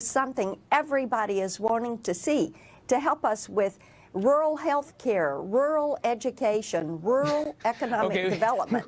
something everybody is wanting to see to help us with rural health care, rural education, rural economic development.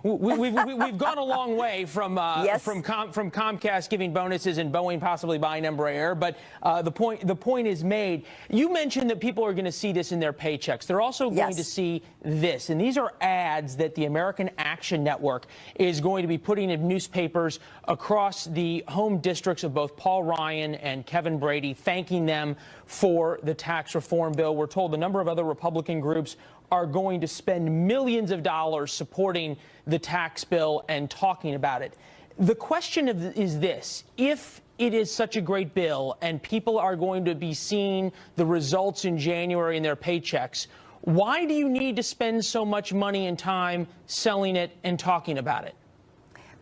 We've gone a long way from Yes. from Comcast giving bonuses and Boeing possibly buying Embraer, but the point is made. You mentioned that people are going to see this in their paychecks. They're also going to see this, and these are ads that the American Action Network is going to be putting in newspapers across the home districts of both Paul Ryan and Kevin Brady, thanking them for the tax reform bill. We're told a number of other Republican groups are going to spend millions of dollars supporting the tax bill and talking about it. The question is this: if it is such a great bill and people are going to be seeing the results in January in their paychecks, why do you need to spend so much money and time selling it and talking about it?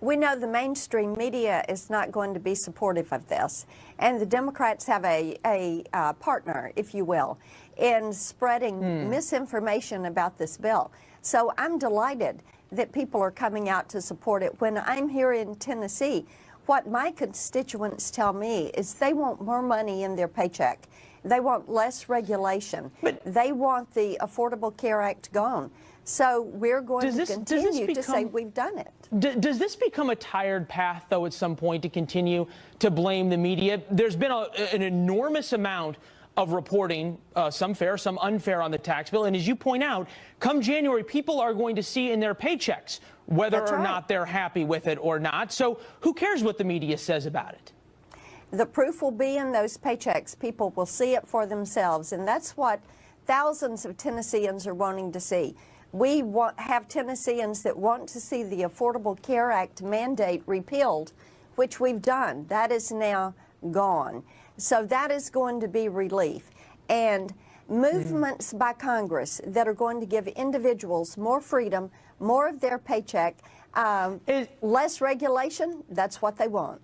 We know the mainstream media is not going to be supportive of this, and the Democrats have a partner, if you will, in spreading misinformation about this bill. So I'm delighted that people are coming out to support it. When I'm here in Tennessee, what my constituents tell me is they want more money in their paycheck. They want less regulation. They want the Affordable Care Act gone. So we're going to continue to say we've done it. Does this become a tired path, though, at some point, to continue to blame the media? There's been an enormous amount of reporting, some fair, some unfair, on the tax bill. And as you point out, come January, people are going to see in their paychecks whether or not they're happy with it or not. So who cares what the media says about it? The proof will be in those paychecks. People will see it for themselves. And that's what thousands of Tennesseans are wanting to see. We have Tennesseans that want to see the Affordable Care Act mandate repealed, which we've done. That is now gone. So that is going to be relief. And movements by Congress that are going to give individuals more freedom, more of their paycheck, less regulation, that's what they want.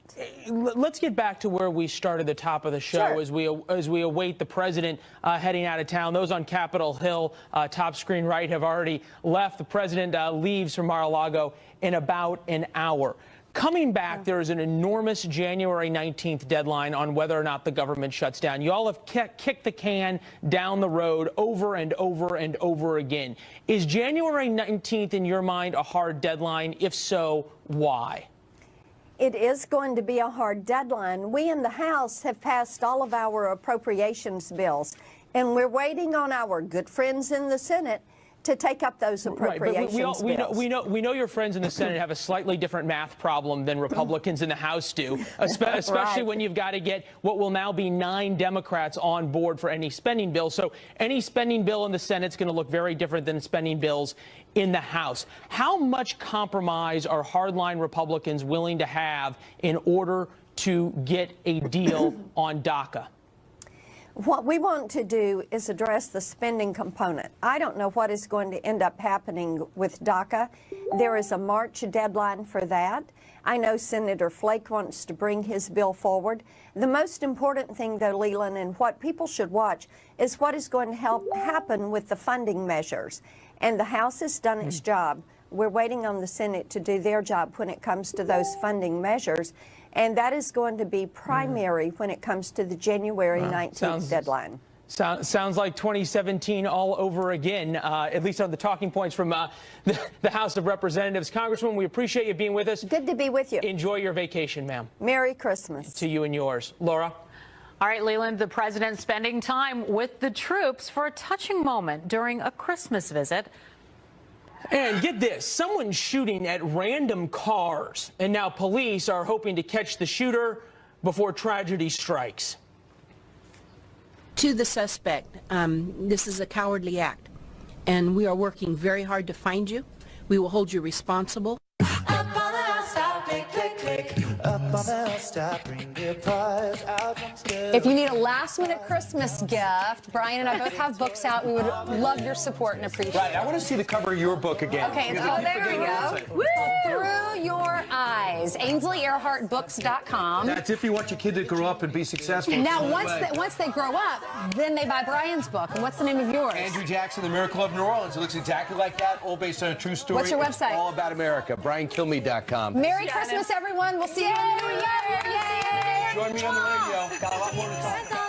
Let's get back to where we started the top of the show as we await the president heading out of town. Those on Capitol Hill, top screen right, have already left. The president leaves for Mar-a-Lago in about an hour. Coming back, there is an enormous January 19th deadline on whether or not the government shuts down. You all have kicked the can down the road over and over and over again. Is January 19th, in your mind, a hard deadline? If so, why? It is going to be a hard deadline. We in the House have passed all of our appropriations bills, and we're waiting on our good friends in the Senate to take up those appropriations bills. We know your friends in the Senate have a slightly different math problem than Republicans in the House do, especially when you've got to get what will now be 9 Democrats on board for any spending bill. So any spending bill in the Senate is going to look very different than spending bills in the House. How much compromise are hardline Republicans willing to have in order to get a deal on DACA? What we want to do is address the spending component. I don't know what is going to end up happening with DACA. There is a March deadline for that. I know Senator Flake wants to bring his bill forward. The most important thing, though, Leland, and what people should watch is what is going to happen with the funding measures. And the House has done its job. We're waiting on the Senate to do their job when it comes to those funding measures. And that is going to be primary when it comes to the January 19th deadline. Sounds like 2017 all over again, at least on the talking points from the House of Representatives. Congresswoman, we appreciate you being with us. Good to be with you. Enjoy your vacation, ma'am. Merry Christmas. To you and yours. Laura? All right, Leland, the president spending time with the troops for a touching moment during a Christmas visit. And get this, someone's shooting at random cars, and now police are hoping to catch the shooter before tragedy strikes. To the suspect, this is a cowardly act, and we are working very hard to find you. We will hold you responsible. If you need a last-minute Christmas gift, Brian and I both have books out. We would love your support and appreciation. Right, I want to see the cover of your book again. Okay, there we go. Through Your Eyes, AinsleyEarhartBooks.com. That's if you want your kid to grow up and be successful. Now, once they grow up, then they buy Brian's book. And what's the name of yours? Andrew Jackson, The Miracle of New Orleans. It looks exactly like that, all based on a true story. What's your website? It's all about America. BrianKilmeade.com. Merry Christmas, everyone. We'll see you in the new year. Yay! Join me on the radio. Got a lot more to talk about.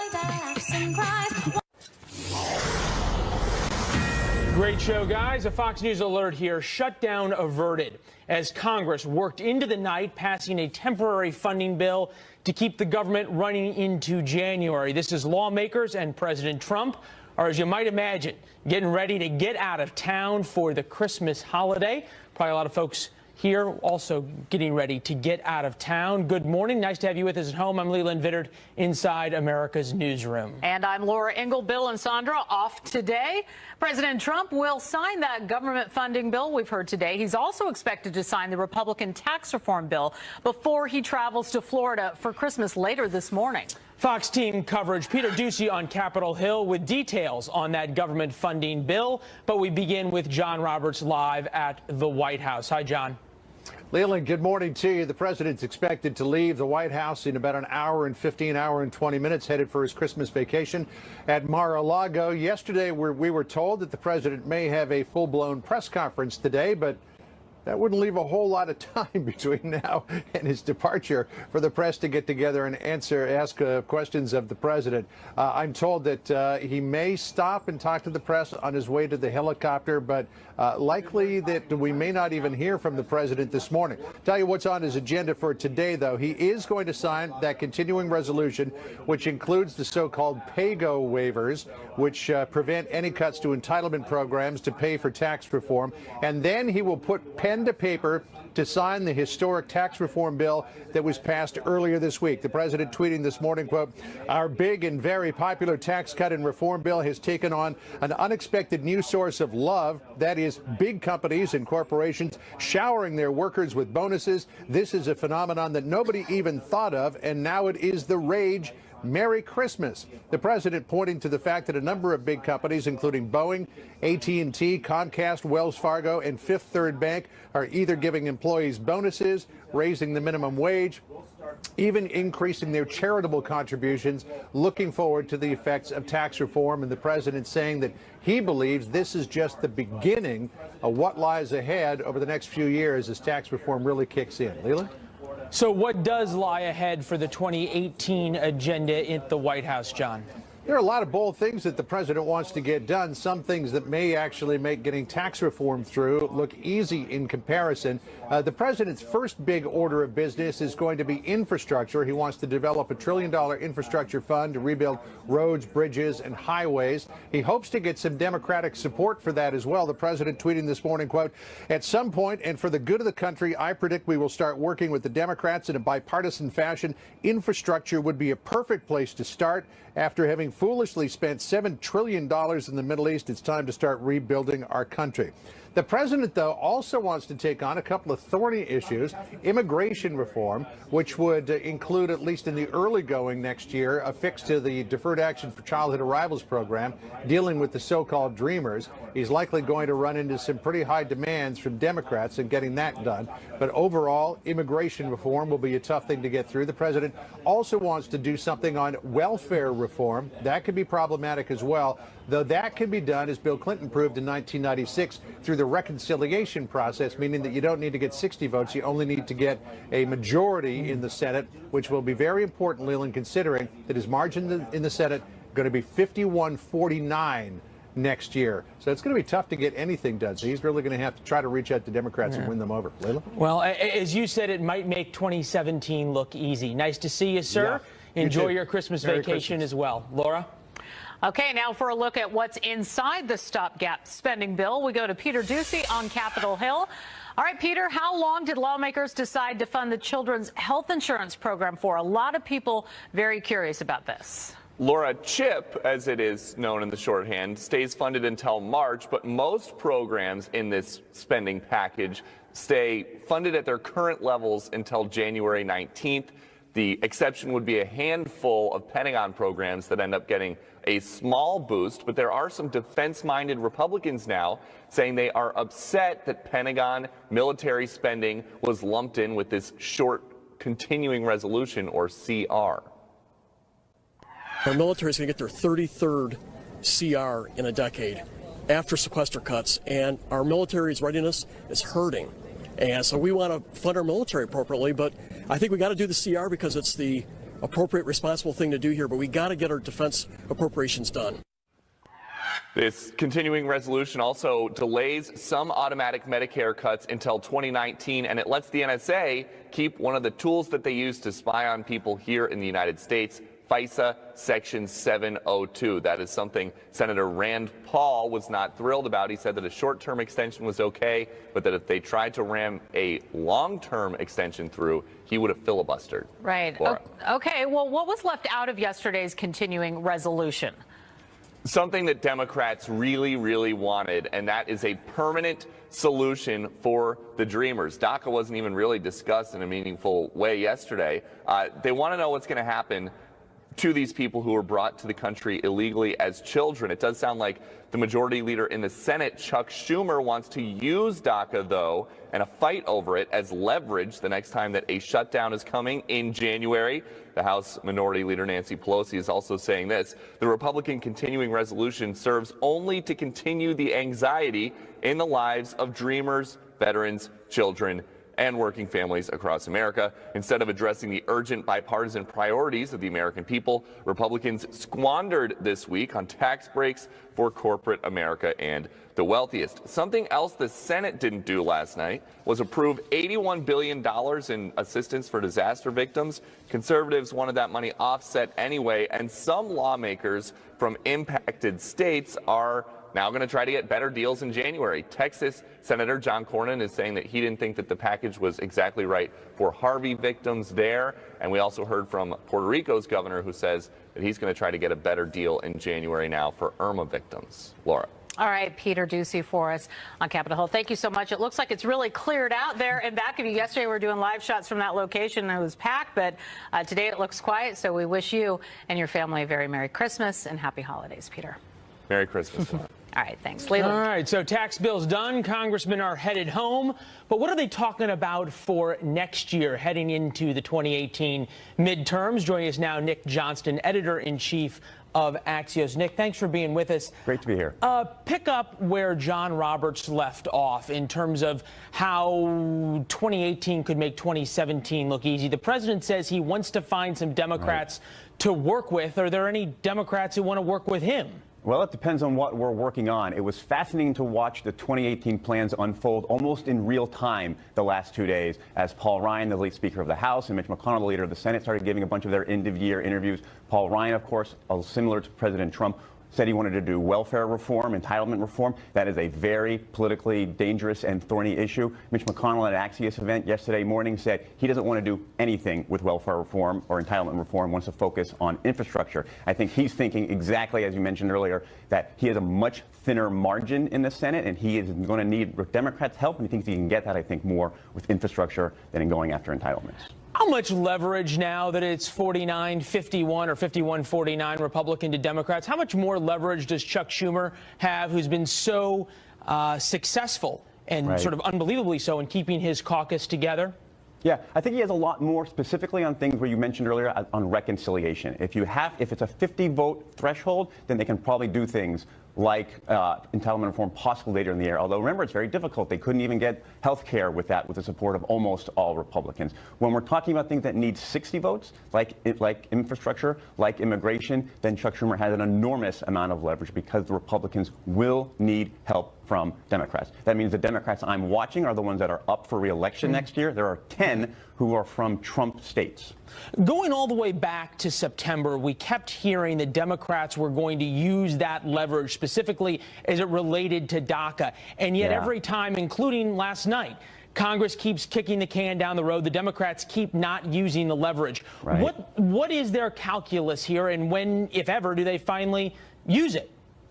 Great show, guys. A Fox News alert here. Shutdown averted as Congress worked into the night, passing a temporary funding bill to keep the government running into January. This is lawmakers and President Trump are, as you might imagine, getting ready to get out of town for the Christmas holiday. Probably a lot of folks here also getting ready to get out of town. Good morning. Nice to have you with us at home. I'm Leland Vittert inside America's Newsroom. And I'm Laura Ingle. Bill and Sandra off today. President Trump will sign that government funding bill we've heard today. He's also expected to sign the Republican tax reform bill before he travels to Florida for Christmas later this morning. Fox team coverage. Peter Ducey on Capitol Hill with details on that government funding bill. But we begin with John Roberts live at the White House. Hi, John. Leland, good morning to you. The president's expected to leave the White House in about an hour and 20 minutes, headed for his Christmas vacation at Mar-a-Lago. Yesterday, we were told that the president may have a full-blown press conference today, but that wouldn't leave a whole lot of time between now and his departure for the press to get together and ask questions of the president. I'm told that he may stop and talk to the press on his way to the helicopter, but likely that we may not even hear from the president this morning. Tell you what's on his agenda for today, though. He is going to sign that continuing resolution, which includes the so-called pay-go waivers, which prevent any cuts to entitlement programs to pay for tax reform. And then he will put pen to paper to sign the historic tax reform bill that was passed earlier this week. The president tweeting this morning, quote, "Our big and very popular tax cut and reform bill has taken on an unexpected new source of love. That is big companies and corporations showering their workers with bonuses. This is a phenomenon that nobody even thought of, and now it is the rage. Merry Christmas." The president pointing to the fact that a number of big companies, including Boeing, AT&T, Comcast, Wells Fargo, and Fifth Third Bank, are either giving employees bonuses, raising the minimum wage, even increasing their charitable contributions, looking forward to the effects of tax reform. And the president saying that he believes this is just the beginning of what lies ahead over the next few years as tax reform really kicks in. Leland? So what does lie ahead for the 2018 agenda at the White House, John? There are a lot of bold things that the president wants to get done, some things that may actually make getting tax reform through look easy in comparison. The president's first big order of business is going to be infrastructure. He wants to develop a $1 trillion infrastructure fund to rebuild roads, bridges, and highways. He hopes to get some Democratic support for that as well. The president tweeting this morning, quote, "At some point, and for the good of the country, I predict we will start working with the Democrats in a bipartisan fashion. Infrastructure would be a perfect place to start. After having foolishly spent $7 trillion in the Middle East, it's time to start rebuilding our country." The president, though, also wants to take on a couple of thorny issues. Immigration reform, which would include, at least in the early going next year, a fix to the Deferred Action for Childhood Arrivals program, dealing with the so-called Dreamers. He's likely going to run into some pretty high demands from Democrats in getting that done. But overall, immigration reform will be a tough thing to get through. The president also wants to do something on welfare reform. That could be problematic as well, though that can be done, as Bill Clinton proved in 1996, through the reconciliation process, meaning that you don't need to get 60 votes. You only need to get a majority in the Senate, which will be very important, Leland, considering that his margin in the Senate going to be 51-49 next year. So it's going to be tough to get anything done. So he's really going to have to try to reach out to Democrats and win them over. Leland? Well, as you said, it might make 2017 look easy. Nice to see you, sir. Yeah, Enjoy your Christmas vacation as well. Laura? Okay, now for a look at what's inside the stopgap spending bill, we go to Peter Ducey on Capitol Hill. All right, Peter, how long did lawmakers decide to fund the children's health insurance program for? A lot of people very curious about this. Laura, CHIP, as it is known in the shorthand, stays funded until March, but most programs in this spending package stay funded at their current levels until January 19th. The exception would be a handful of Pentagon programs that end up getting a small boost, but there are some defense-minded Republicans now saying they are upset that Pentagon military spending was lumped in with this short continuing resolution, or CR. Our military is going to get their 33rd CR in a decade after sequester cuts, and our military's readiness is hurting. And so we want to fund our military appropriately, but I think we got to do the CR because it's the appropriate, responsible thing to do here, but we got to get our defense appropriations done. This continuing resolution also delays some automatic Medicare cuts until 2019, and it lets the NSA keep one of the tools that they use to spy on people here in the United States, FISA Section 702. That is something Senator Rand Paul was not thrilled about. He said that a short-term extension was okay, but that if they tried to ram a long-term extension through, he would have filibustered. Right. Laura. Okay. Well, what was left out of yesterday's continuing resolution? Something that Democrats really, really wanted, and that is a permanent solution for the Dreamers. DACA wasn't even really discussed in a meaningful way yesterday. They want to know what's going to happen to these people who were brought to the country illegally as children. It does sound like the majority leader in the Senate, Chuck Schumer, wants to use DACA, though, and a fight over it as leverage the next time that a shutdown is coming in January. The House Minority Leader Nancy Pelosi is also saying this: the Republican continuing resolution serves only to continue the anxiety in the lives of Dreamers, veterans, children, and working families across America. Instead of addressing the urgent bipartisan priorities of the American people, Republicans squandered this week on tax breaks for corporate America and the wealthiest. Something else the Senate didn't do last night was approve $81 billion in assistance for disaster victims. Conservatives wanted that money offset anyway, and some lawmakers from impacted states are now going to try to get better deals in January. Texas Senator John Cornyn is saying that he didn't think that the package was exactly right for Harvey victims there. And we also heard from Puerto Rico's governor, who says that he's going to try to get a better deal in January now for Irma victims. Laura. All right, Peter Ducey for us on Capitol Hill. Thank you so much. It looks like it's really cleared out there and back of you. Yesterday, we were doing live shots from that location, and it was packed, but today it looks quiet. So we wish you and your family a very Merry Christmas and Happy Holidays, Peter. Merry Christmas. All right, thanks. Leland. All right, so tax bill's done. Congressmen are headed home. But what are they talking about for next year, heading into the 2018 midterms? Joining us now, Nick Johnston, editor-in-chief of Axios. Nick, thanks for being with us. Great to be here. Pick up where John Roberts left off in terms of how 2018 could make 2017 look easy. The president says he wants to find some Democrats to work with. Are there any Democrats who want to work with him? Well, it depends on what we're working on. It was fascinating to watch the 2018 plans unfold almost in real time the last 2 days as Paul Ryan, the late Speaker of the House, and Mitch McConnell, the leader of the Senate, started giving a bunch of their end-of-year interviews. Paul Ryan, of course, similar to President Trump, said he wanted to do welfare reform, entitlement reform. That is a very politically dangerous and thorny issue. Mitch McConnell at an Axios event yesterday morning said he doesn't want to do anything with welfare reform or entitlement reform, wants to focus on infrastructure. I think he's thinking exactly, as you mentioned earlier, that he has a much thinner margin in the Senate, and he is going to need Democrats' help, and he thinks he can get that, I think, more with infrastructure than in going after entitlements. How much leverage now that it's 49-51 or 51-49 Republican to Democrats? How much more leverage does Chuck Schumer have, who's been so successsill and sort of unbelievably so in keeping his caucus together? Yeah, I think he has a lot more specifically on things where you mentioned earlier on reconciliation. If it's a 50-vote threshold, then they can probably do things like entitlement reform possibly later in the year. Although, remember, it's very difficult. They couldn't even get health care with the support of almost all Republicans. When we're talking about things that need 60 votes, like infrastructure, like immigration, then Chuck Schumer has an enormous amount of leverage because the Republicans will need help from Democrats. That means the Democrats I'm watching are the ones that are up for re-election next year. There are 10 who are from Trump states. Going all the way back to September, we kept hearing that Democrats were going to use that leverage specifically as it related to DACA. And yet every time, including last night, Congress keeps kicking the can down the road. The Democrats keep not using the leverage. What is their calculus here, and when, if ever, do they finally use it?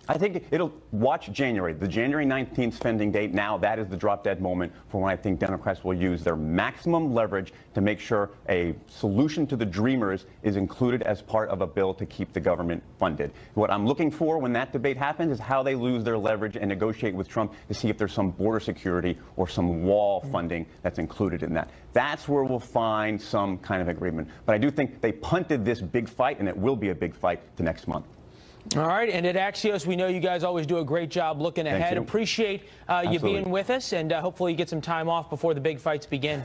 I think it'll watch January, the January 19th spending date. Now that is the drop dead moment for when I think Democrats will use their maximum leverage to make sure a solution to the Dreamers is included as part of a bill to keep the government funded. What I'm looking for when that debate happens is how they lose their leverage and negotiate with Trump to see if there's some border security or some wall funding that's included in that. That's where we'll find some kind of agreement. But I do think they punted this big fight, and it will be a big fight, to next month. All right, and at Axios, we know you guys always do a great job looking ahead. Appreciate you being with us, and hopefully you get some time off before the big fights begin.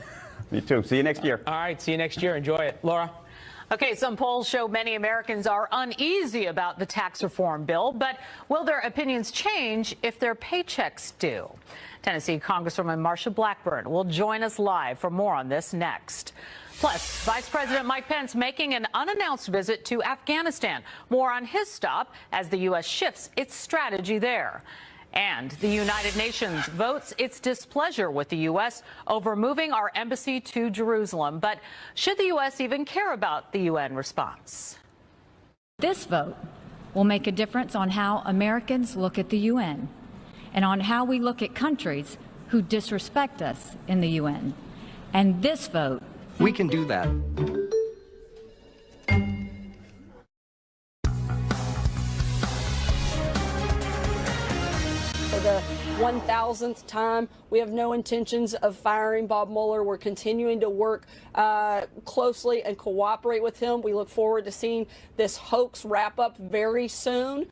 Me too. See you next year. All right, see you next year. Enjoy it. Laura? Okay, some polls show many Americans are uneasy about the tax reform bill, but will their opinions change if their paychecks do? Tennessee Congresswoman Marsha Blackburn will join us live for more on this next. Plus, Vice President Mike Pence making an unannounced visit to Afghanistan. More on his stop as the U.S. shifts its strategy there. And the United Nations votes its displeasure with the U.S. over moving our embassy to Jerusalem. But should the U.S. even care about the UN response? This vote will make a difference on how Americans look at the UN and on how we look at countries who disrespect us in the UN. And this vote, we can do that. For the 1,000th time, we have no intentions of firing Bob Mueller. We're continuing to work closely and cooperate with him. We look forward to seeing this hoax wrap up very soon.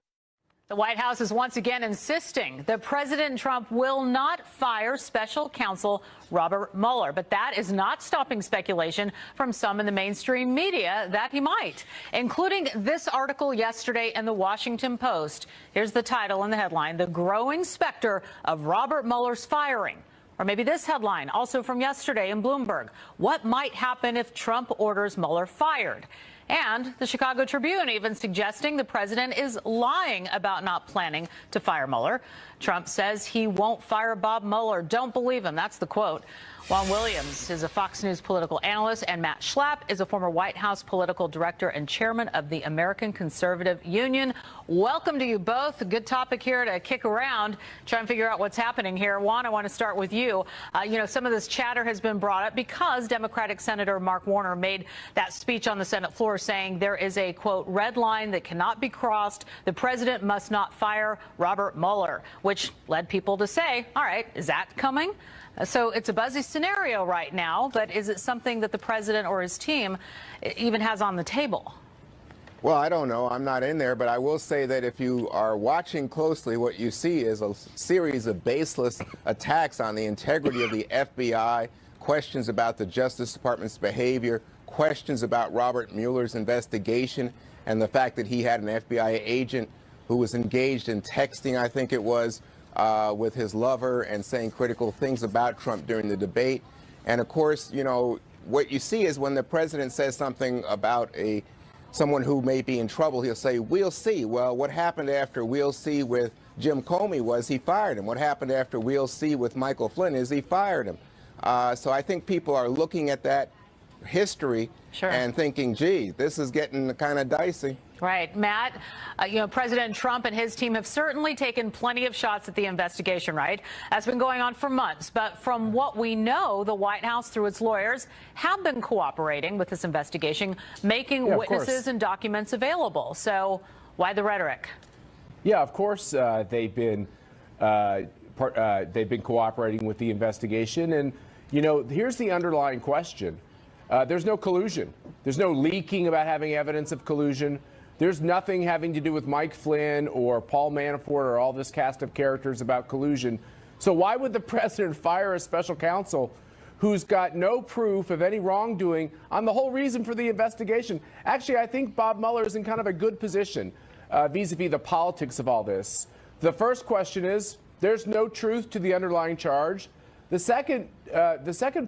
The White House is once again insisting that President Trump will not fire special counsel Robert Mueller. But that is not stopping speculation from some in the mainstream media that he might, including this article yesterday in the Washington Post. Here's the title and the headline: "The Growing Specter of Robert Mueller's Firing." Or maybe this headline, also from yesterday in Bloomberg: "What might happen if Trump orders Mueller fired?" And the Chicago Tribune even suggesting the president is lying about not planning to fire Mueller. Trump says he won't fire Bob Mueller. Don't believe him. That's the quote. Juan Williams is a Fox News political analyst, and Matt Schlapp is a former White House political director and chairman of the American Conservative Union. Welcome to you both. A good topic here to kick around, try and figure out what's happening here. Juan, I want to start with you. Some of this chatter has been brought up because Democratic Senator Mark Warner made that speech on the Senate floor saying there is a, quote, red line that cannot be crossed. The president must not fire Robert Mueller, which led people to say, all right, is that coming? So it's a buzzy scenario right now, but is it something that the president or his team even has on the table? Well, I don't know. I'm not in there, but I will say that if you are watching closely, what you see is a series of baseless attacks on the integrity of the FBI, questions about the Justice Department's behavior, questions about Robert Mueller's investigation, and the fact that he had an FBI agent who was engaged in texting, I think it was, with his lover and saying critical things about Trump during the debate. And of course, what you see is when the president says something about someone who may be in trouble, he'll say, we'll see. Well, what happened after we'll see with Jim Comey was he fired him. What happened after we'll see with Michael Flynn is he fired him. So I think people are looking at that history and thinking, gee, this is getting kind of dicey. Right. Matt, President Trump and his team have certainly taken plenty of shots at the investigation, right? That's been going on for months. But from what we know, the White House, through its lawyers, have been cooperating with this investigation, making witnesses and documents available. So why the rhetoric? Yeah, of course, they've been cooperating with the investigation. And, here's the underlying question. There's no collusion. There's no leaking about having evidence of collusion. There's nothing having to do with Mike Flynn or Paul Manafort or all this cast of characters about collusion. So why would the president fire a special counsel who's got no proof of any wrongdoing on the whole reason for the investigation? Actually, I think Bob Mueller is in kind of a good position vis-a-vis the politics of all this. The first question is, there's no truth to the underlying charge. The second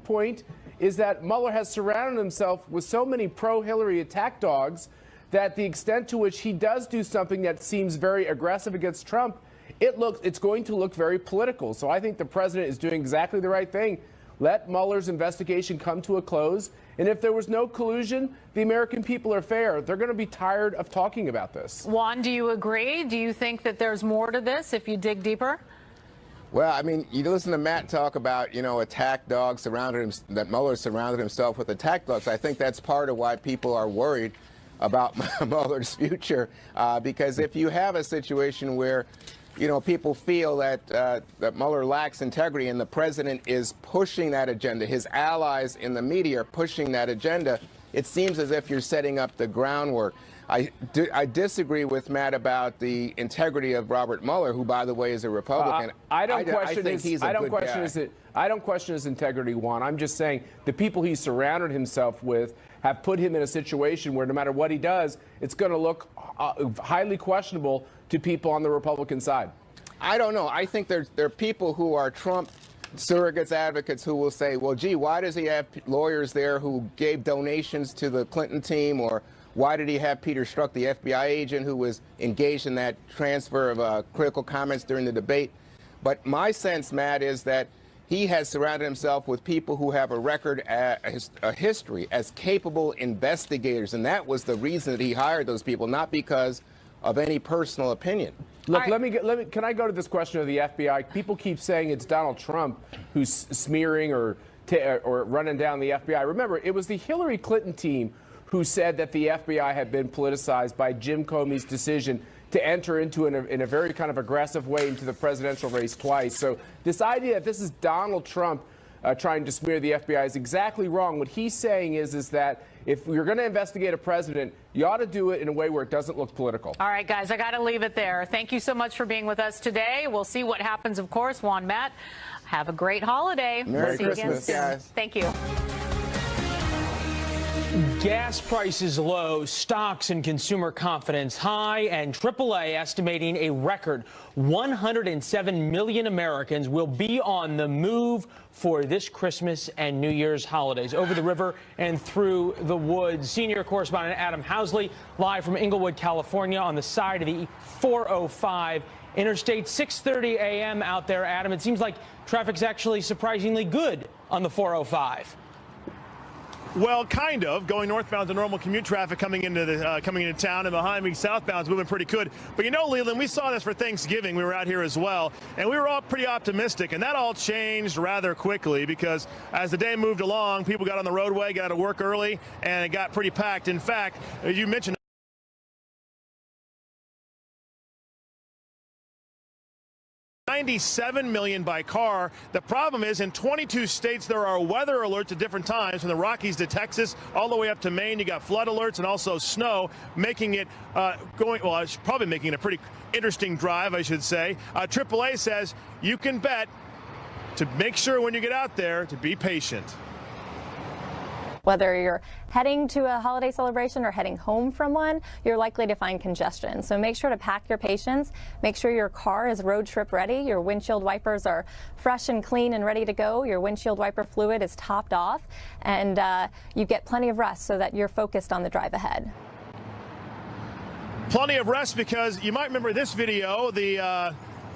point is that Mueller has surrounded himself with so many pro-Hillary attack dogs that the extent to which he does do something that seems very aggressive against Trump, it's going to look very political. So I think the president is doing exactly the right thing. Let Mueller's investigation come to a close. And if there was no collusion, the American people are fair. They're going to be tired of talking about this. Juan, do you agree? Do you think that there's more to this if you dig deeper? Well, I mean, you listen to Matt talk about, attack dogs that Mueller surrounded himself with attack dogs. I think that's part of why people are worried about Mueller's future, because if you have a situation where, people feel that Mueller lacks integrity and the president is pushing that agenda, his allies in the media are pushing that agenda, it seems as if you're setting up the groundwork. I disagree with Matt about the integrity of Robert Mueller, who, by the way, is a Republican. I don't question his integrity, Juan. I'm just saying the people he surrounded himself with have put him in a situation where no matter what he does, it's going to look highly questionable to people on the Republican side? I don't know. I think there are people who are Trump surrogates, advocates, who will say, well, gee, why does he have lawyers there who gave donations to the Clinton team? Or why did he have Peter Strzok, the FBI agent who was engaged in that transfer of critical comments during the debate? But my sense, Matt, is that he has surrounded himself with people who have a record, a history as capable investigators. And that was the reason that he hired those people, not because of any personal opinion. Look, can I go to this question of the FBI? People keep saying it's Donald Trump who's smearing or running down the FBI. Remember, it was the Hillary Clinton team who said that the FBI had been politicized by Jim Comey's decision to enter into in a very kind of aggressive way into the presidential race twice. So this idea that this is Donald Trump trying to smear the FBI is exactly wrong. What he's saying is that if you're going to investigate a president, you ought to do it in a way where it doesn't look political. All right, guys, I got to leave it there. Thank you so much for being with us today. We'll see what happens, of course. Juan, Matt, have a great holiday. Merry See you again Christmas, soon. guys. Thank you. Gas prices low, stocks and consumer confidence high, and AAA estimating a record 107 million Americans will be on the move for this Christmas and New Year's holidays. Over the river and through the woods, senior correspondent Adam Housley live from Inglewood, California on the side of the 405 Interstate. 6:30 a.m. out there, Adam. It seems like traffic's actually surprisingly good on the 405. Well, kind of. Going northbound to normal commute traffic coming into town, and behind me southbound's moving pretty good. But you know, Leland, we saw this for Thanksgiving. We were out here as well, and we were all pretty optimistic. And that all changed rather quickly because as the day moved along, people got on the roadway, got to work early, and it got pretty packed. In fact, you mentioned 97 million by car. The problem is in 22 states there are weather alerts at different times, from the Rockies to Texas all the way up to Maine. You got flood alerts and also snow, making it it's probably making it a pretty interesting drive, I should say. AAA says you can bet to make sure when you get out there to be patient. Whether you're heading to a holiday celebration or heading home from one, you're likely to find congestion. So make sure to pack your patience. Make sure your car is road trip ready. Your windshield wipers are fresh and clean and ready to go. Your windshield wiper fluid is topped off, and you get plenty of rest so that you're focused on the drive ahead. Plenty of rest, because you might remember this video, the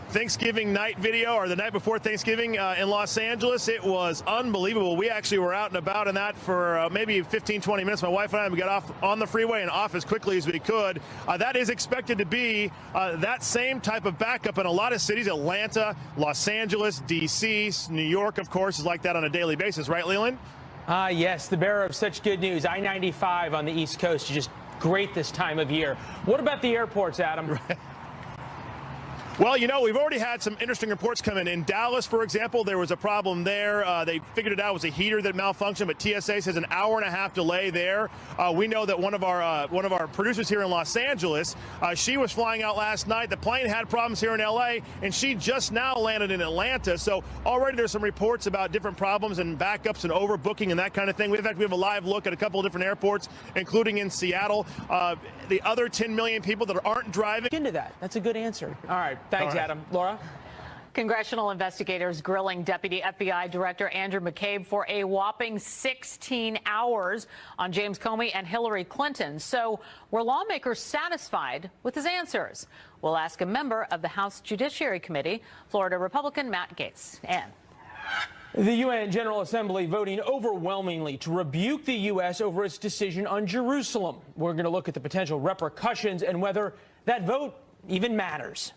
Thanksgiving night video, or the night before Thanksgiving in Los Angeles. It was unbelievable. We actually were out and about in that for maybe 15, 20 minutes. My wife and I, we got off on the freeway and off as quickly as we could. That is expected to be that same type of backup in a lot of cities. Atlanta, Los Angeles, D.C., New York, of course, is like that on a daily basis. Right, Leland? Yes, the bearer of such good news. I-95 on the East Coast is just great this time of year. What about the airports, Adam? Well, you know, we've already had some interesting reports come in. In Dallas, for example, there was a problem there. They figured it out. It was a heater that malfunctioned, but TSA says an hour-and-a-half delay there. We know that one of our producers here in Los Angeles, she was flying out last night. The plane had problems here in L.A., and she just now landed in Atlanta. So already there's some reports about different problems and backups and overbooking and that kind of thing. In fact, we have a live look at a couple of different airports, including in Seattle. The other 10 million people that aren't driving. Into that. That's a good answer. All right. Thanks, Adam. Laura? Congressional investigators grilling Deputy FBI Director Andrew McCabe for a whopping 16 hours on James Comey and Hillary Clinton. So were lawmakers satisfied with his answers? We'll ask a member of the House Judiciary Committee, Florida Republican Matt Gaetz. Ann. The UN General Assembly voting overwhelmingly to rebuke the U.S. over its decision on Jerusalem. We're going to look at the potential repercussions and whether that vote even matters.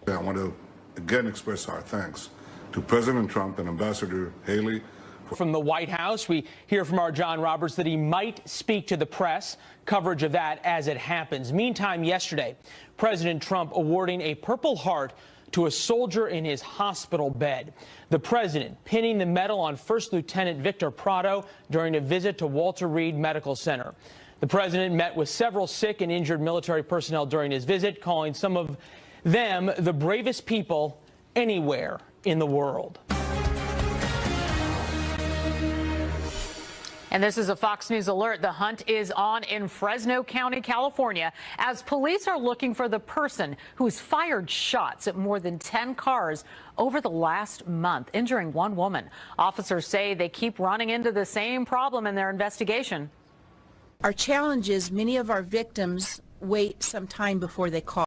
I want to again express our thanks to President Trump and Ambassador Haley. From the White House, we hear from our John Roberts that he might speak to the press. Coverage of that as it happens. Meantime, yesterday, President Trump awarding a Purple Heart to a soldier in his hospital bed. The president pinning the medal on First Lieutenant Victor Prado during a visit to Walter Reed Medical Center. The president met with several sick and injured military personnel during his visit, calling some of them the bravest people anywhere in the world. And this is a Fox News alert. The hunt is on in Fresno County, California, as police are looking for the person who's fired shots at more than 10 cars over the last month, injuring one woman. Officers say they keep running into the same problem in their investigation. Our challenge is many of our victims wait some time before they call.